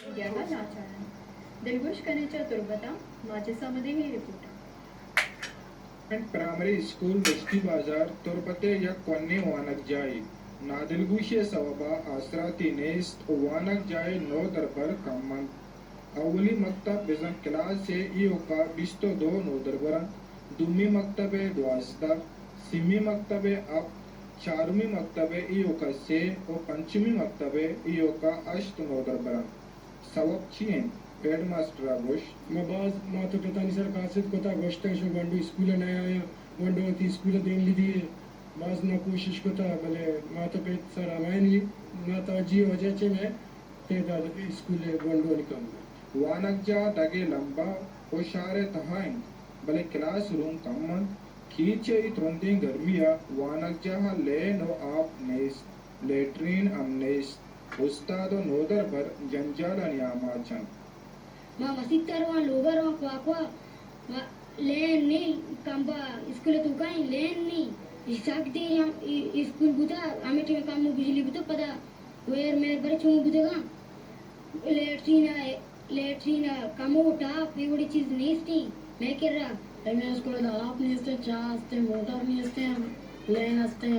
मीडियाला नाचाळा दिलगुश कनेच्या तुर्बता माझ्यामध्ये ही report primary school बस्ती बाजार तुरपते या कोन्ने वानक जाए नादिलगुशे सवबा आसराती नेस्त वानक जाए नो दरबर कम्मन अवली मकतब बिजन क्लास से इयो का बिस्तो दो नो दरबरन दुमी मकतबे द्वास्ता सिमी मकतबे अब चारमी मकतबे इयो का से और पंचमी मकतबे इयो का अष्ट नो दरबरन सबब चीन हेडमास्टर आगोश मबाज मातो पितानी सर कासिद कोता गोश्ता शो गंडू स्कूल नया आया गंडू ती स्कूल देन ली दिए बाज ना कोशिश कोता भले मातो पित सर आवाइन ली ना ताजी वजह चे में ते दा स्कूल गंडू निकल वानक जा दगे लंबा होशारे तहाइन भले क्लास रूम कम्मन खींचे इतरंदी गर्मिया वानक जा ले नो आप नेस लेट्रिन अमनेस उस्तादो नोदर भर जंजाल नियामाचन ma masittarwa logarwa kwakwa len ni kamba skule tu kain len ni sakti yam skul buta amete me kam bijli buta pada wer mere bare chung butega letrina kamota pevodi cheez nesti मैं कर रहा मैं school दा आप नेस्ते चास्ते motor नेस्ते लेन अस्ते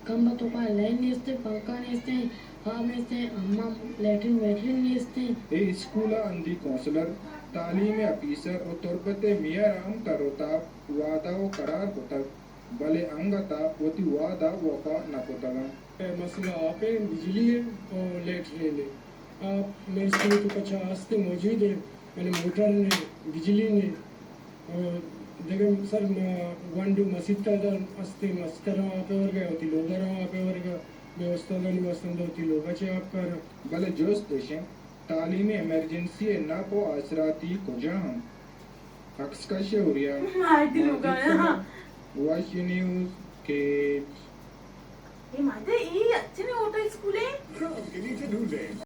कंबा तो का लेन नेस्ते पंखा नेस्ते आप नेस्ते अम्मा लेटरिन नेस्ते ए स्कूल अंदी काउंसलर तालीम अफीसर और तुरबते मियाँ राम करोता वादा व करार होता भले अंगता वती वादा वफा न होता मसला आप बिजली है और लेटरिन है आप मेरे स्कूल तो कच्चा आस्ते मौजूद है मैंने मोटर ने बिजली ने देखो सर गंडू मसीता दर अस्ते मस्तर आप और गए होती लोगर आप और गए व्यवस्था दर वस्तंद होती लोगा चे आप कर भले जोश देशें तालीमी इमरजेंसी ना पो आसराती कुजा हम अक्स का शौरिया माहिती लोकांना वॉच न्यूज के हे माहिती आहे ही अच्छी नाही होत स्कूल आहे